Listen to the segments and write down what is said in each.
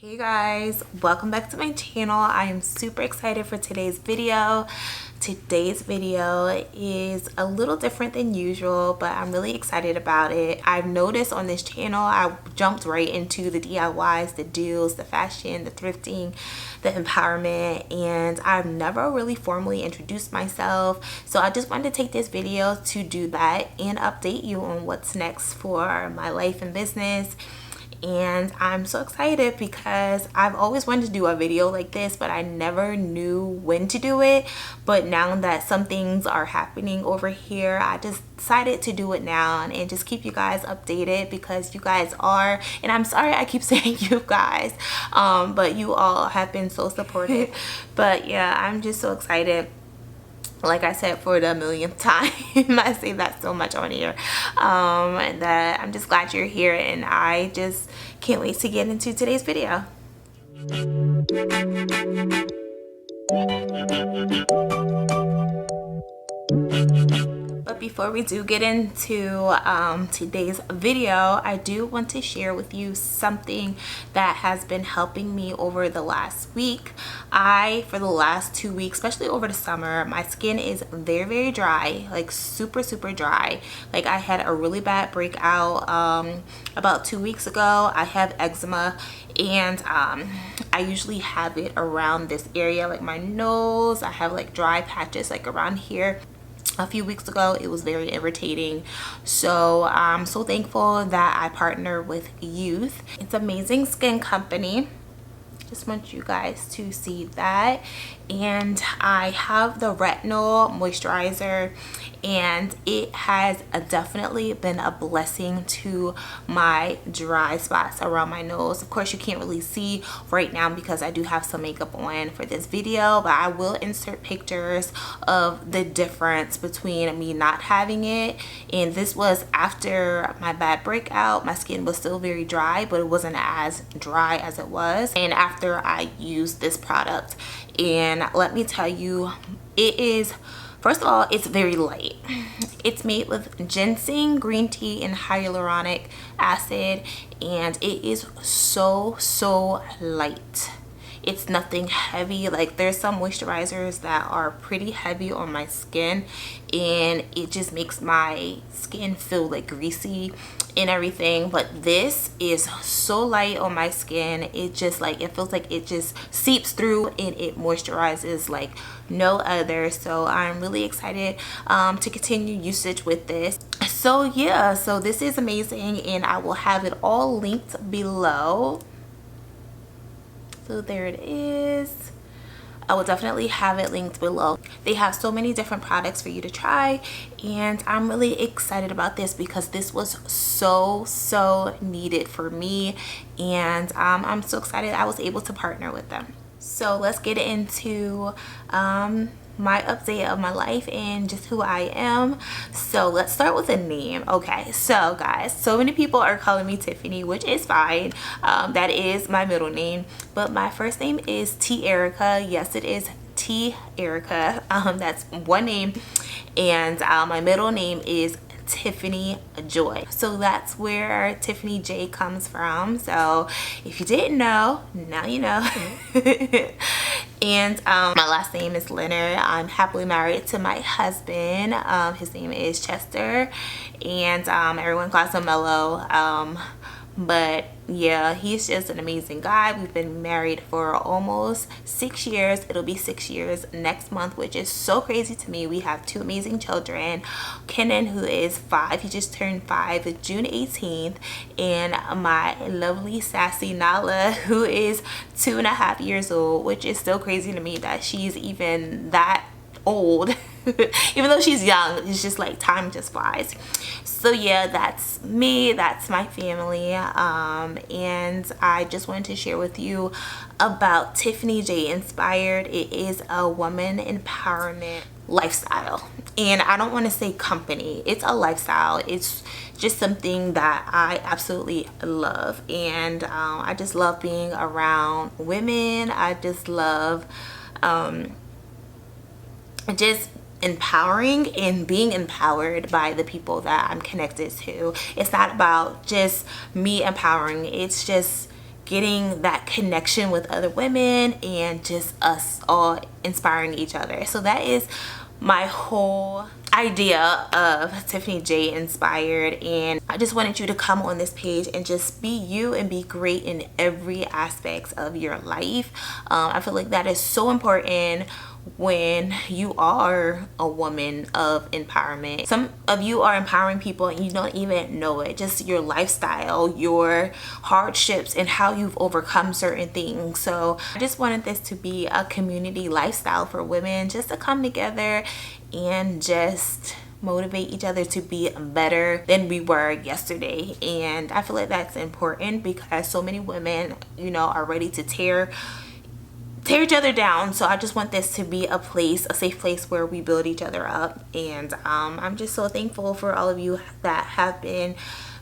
Hey guys, welcome back to my channel. I am super excited for today's video. Today's video is a little different than usual, but I'm really excited about it. I've noticed on this channel I jumped right into the DIYs, the deals, the fashion, the thrifting, the empowerment, and I've never really formally introduced myself. So I just wanted to take this video to do that and update you on what's next for my life and business. And I'm so excited because I've always wanted to do a video like this, but I never knew when to do it. But now that some things are happening over here, I just decided to do it now and just keep you guys updated because you guys are, and I'm sorry I keep saying you guys, but you all have been so supportive. But yeah, I'm just so excited. Like I said for the millionth time, I say that so much on here, that I'm just glad you're here, and I just can't wait to get into today's video. But before we do get into today's video, I do want to share with you something that has been helping me over the last week. For the last 2 weeks, especially over the summer, my skin is very dry, like super dry. Like I had a really bad breakout about 2 weeks ago. I have eczema, and I usually have it around this area, like my nose. I have like dry patches like around here. A few weeks ago it was very irritating, so I'm so thankful that I partner with Youth. It's an amazing skin company. Just want you guys to see that. And I have the retinol moisturizer, and it has definitely been a blessing to my dry spots around my nose. Of course you can't really see right now because I do have some makeup on for this video, but I will insert pictures of the difference between me not having it. And this was after my bad breakout. My skin was still very dry, but it wasn't as dry as it was, and after I used this product. And let me tell you, it is, first of all, it's very light. It's made with ginseng, green tea, and hyaluronic acid, and it is so light. It's nothing heavy. Like there's some moisturizers that are pretty heavy on my skin, and it just makes my skin feel like greasy and everything. But this is so light on my skin. It just like, it feels like it just seeps through and it moisturizes like no other. So I'm really excited to continue usage with this. So yeah, so this is amazing, and I will have it all linked below. So there it is. I will definitely have it linked below. They have so many different products for you to try, and I'm really excited about this because this was so needed for me, and I'm so excited I was able to partner with them. So let's get into my update of my life and just who I am. So let's start with a name. Okay, so guys, so many people are calling me Tiffany, which is fine. That is my middle name, but my first name is T Erica. Yes, it is T Erica. That's one name, and my middle name is Tiffany Joy. So that's where Tiffany J comes from. So if you didn't know, now you know. And my last name is Leonard. I'm happily married to my husband. His name is Chester, and everyone calls him Mello. But yeah, he's just an amazing guy. We've been married for almost 6 years. It'll be 6 years next month, which is so crazy to me. We have 2 amazing children. Kenan, who is 5, he just turned 5 June 18th, and my lovely sassy Nala, who is 2.5 years old, which is still crazy to me that she's even that old. Even though she's young, it's just like time just flies. So yeah, that's me, that's my family, and I just wanted to share with you about Tiffany J Inspired. It is a woman empowerment lifestyle, and I don't want to say company. It's a lifestyle. It's just something that I absolutely love, and I just love being around women. I just love just empowering and being empowered by the people that I'm connected to. It's not about just me empowering. It's just getting that connection with other women and just us all inspiring each other. So that is my whole idea of Tiffany J Inspired, and I just wanted you to come on this page and just be you and be great in every aspect of your life. I feel like that is so important when you are a woman of empowerment. Some of you are empowering people and you don't even know it. Just your lifestyle, your hardships, and how you've overcome certain things. So I just wanted this to be a community lifestyle for women, just to come together and just motivate each other to be better than we were yesterday. And I feel like that's important because so many women, you know, are ready to tear each other down. So I just want this to be a place, a safe place where we build each other up. And I'm just so thankful for all of you that have been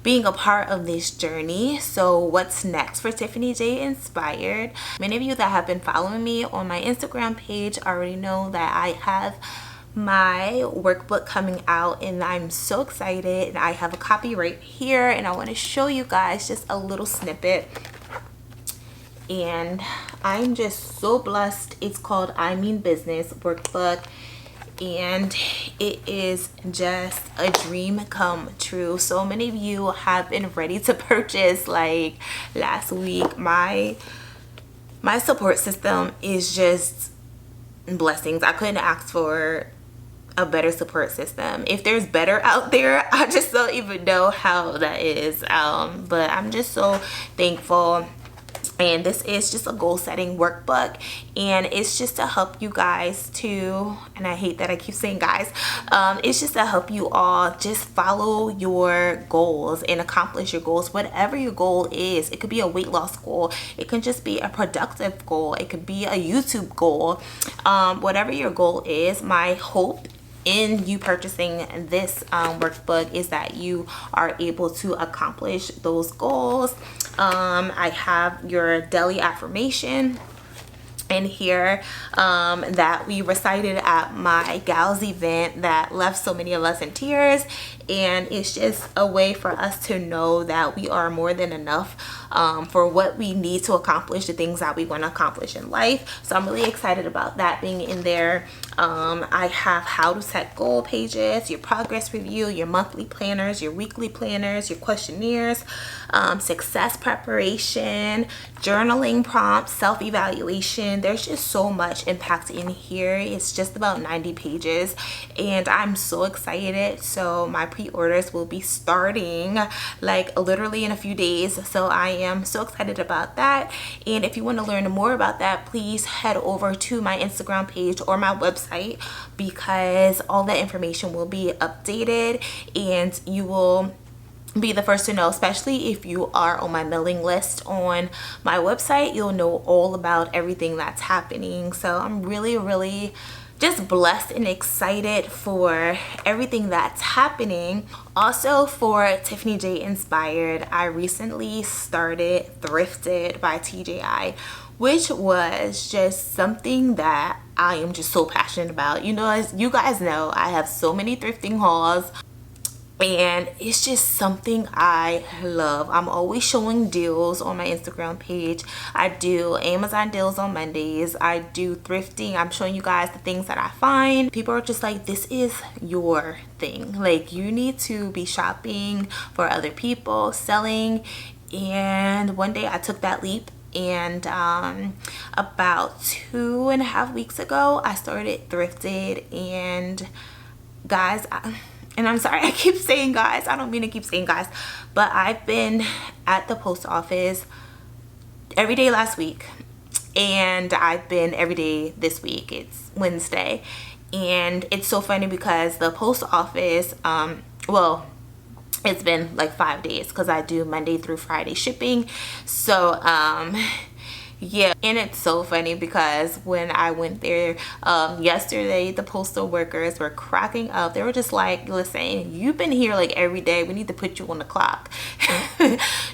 being a part of this journey. So what's next for Tiffany J Inspired? Many of you that have been following me on my Instagram page already know that I have my workbook coming out, and I'm so excited. And I have a copy right here, and I want to show you guys just a little snippet. And I'm just so blessed. It's called I Mean Business Workbook, and it is just a dream come true. So many of you have been ready to purchase. Like last week, my support system is just blessings. I couldn't ask for a better support system. If there's better out there, I just don't even know how that is. But I'm just so thankful. And this is just a goal setting workbook, and it's just to help you guys to, and I hate that I keep saying guys, it's just to help you all just follow your goals and accomplish your goals, whatever your goal is. It could be a weight loss goal, it could just be a productive goal, it could be a YouTube goal, whatever your goal is. My hope in you purchasing this workbook is that you are able to accomplish those goals. I have your daily affirmation in here that we recited at my gals event that left so many of us in tears, and it's just a way for us to know that we are more than enough for what we need to accomplish the things that we want to accomplish in life. So I'm really excited about that being in there. I have how to set goal pages, your progress review, your monthly planners, your weekly planners, your questionnaires, success preparation, journaling prompts, self-evaluation. There's just so much impact in here. It's just about 90 pages, and I'm so excited. So my pre-orders will be starting like literally in a few days, so I am so excited about that. And if you want to learn more about that, please head over to my Instagram page or my website, because all that information will be updated and you will be the first to know. Especially if you are on my mailing list on my website, you'll know all about everything that's happening. So I'm really just blessed and excited for everything that's happening. Also, for Tiffany J Inspired, I recently started Thrifted by TJI, which was just something that I am just so passionate about. You know, as you guys know, I have so many thrifting hauls, and it's just something I love. I'm always showing deals on my Instagram page. I do Amazon deals on Mondays. I do thrifting. I'm showing you guys the things that I find. People are just like, this is your thing. Like, you need to be shopping for other people, selling. And one day I took that leap, and about 2.5 weeks ago I started Thrifted. And guys, and I'm sorry I keep saying guys, I don't mean to keep saying guys, but I've been at the post office every day last week, and I've been every day this week. It's Wednesday, and it's so funny because the post office, well, it's been like 5 days because I do Monday through Friday shipping. So yeah, and it's so funny because when I went there yesterday, the postal workers were cracking up. They were just like, listen, you've been here like every day, we need to put you on the clock.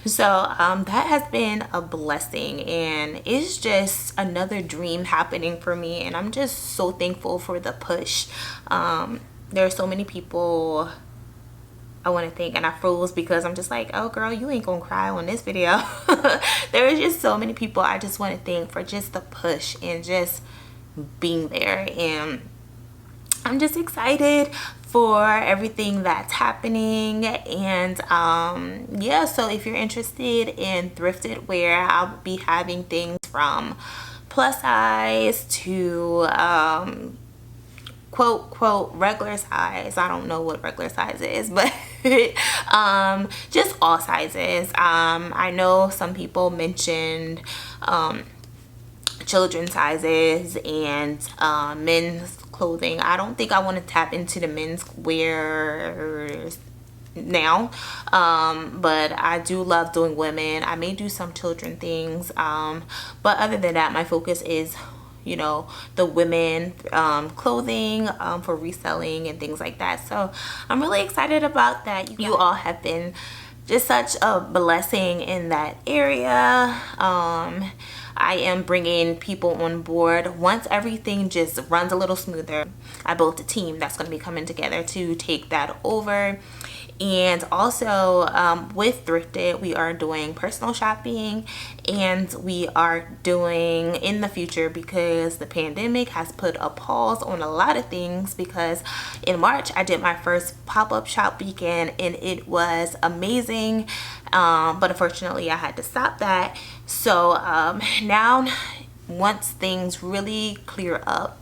So that has been a blessing, and it's just another dream happening for me, and I'm just so thankful for the push. There are so many people I want to thank, and I froze because I'm just like, oh girl, you ain't gonna cry on this video. There is just so many people I just want to thank for just the push and just being there. And I'm just excited for everything that's happening. And yeah, so if you're interested in thrifted wear, I'll be having things from plus size to quote regular size. I don't know what regular size is, but just all sizes. I know some people mentioned children's sizes and men's clothing. I don't think I want to tap into the men's wear now, but I do love doing women. I may do some children things, but other than that, my focus is, you know, the women clothing for reselling and things like that. So I'm really excited about that. You all have been just such a blessing in that area. I am bringing people on board. Once everything just runs a little smoother, I built a team that's going to be coming together to take that over. And also with Thrifted, we are doing personal shopping, and we are doing in the future, because the pandemic has put a pause on a lot of things. Because in March I did my first pop-up shop weekend and it was amazing, but unfortunately I had to stop that. So now once things really clear up,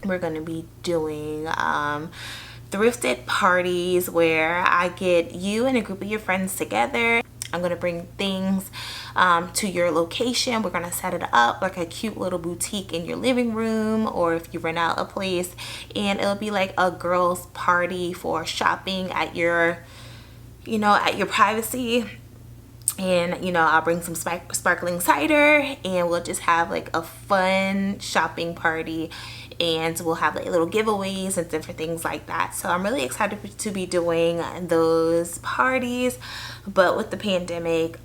we're going to be doing thrifted parties where I get you and a group of your friends together. I'm going to bring things to your location. We're going to set it up like a cute little boutique in your living room, or if you rent out a place, and it'll be like a girls party for shopping at your, you know, at your privacy. And you know, I'll bring some sparkling cider, and we'll just have like a fun shopping party, and we'll have like little giveaways and different things like that. So I'm really excited to be doing those parties. But with the pandemic,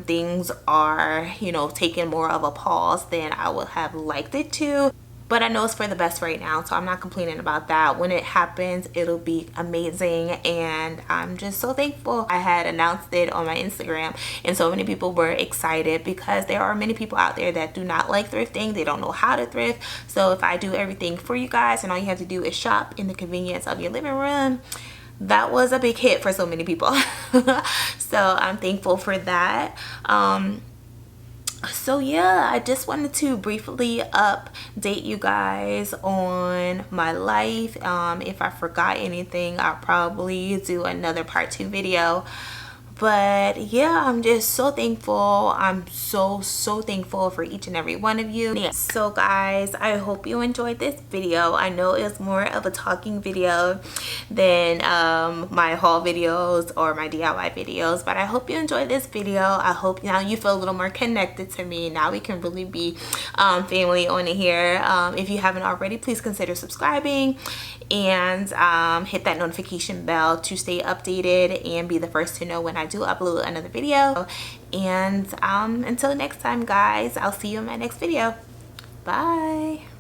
things are, you know, taking more of a pause than I would have liked it to. But I know it's for the best right now, so I'm not complaining about that. When it happens, it'll be amazing, and I'm just so thankful. I had announced it on my Instagram, and so many people were excited, because there are many people out there that do not like thrifting. They don't know how to thrift. So if I do everything for you guys and all you have to do is shop in the convenience of your living room, that was a big hit for so many people. So I'm thankful for that. So yeah, I just wanted to briefly update you guys on my life. If I forgot anything, I'll probably do another part 2 video. But yeah, I'm just so thankful. I'm so thankful for each and every one of you. Yeah. So guys, I hope you enjoyed this video. I know it was more of a talking video than my haul videos or my DIY videos, but I hope you enjoyed this video. I hope now you feel a little more connected to me. Now we can really be family on here. If you haven't already, please consider subscribing and hit that notification bell to stay updated and be the first to know when I do upload another video. And until next time guys, I'll see you in my next video. Bye.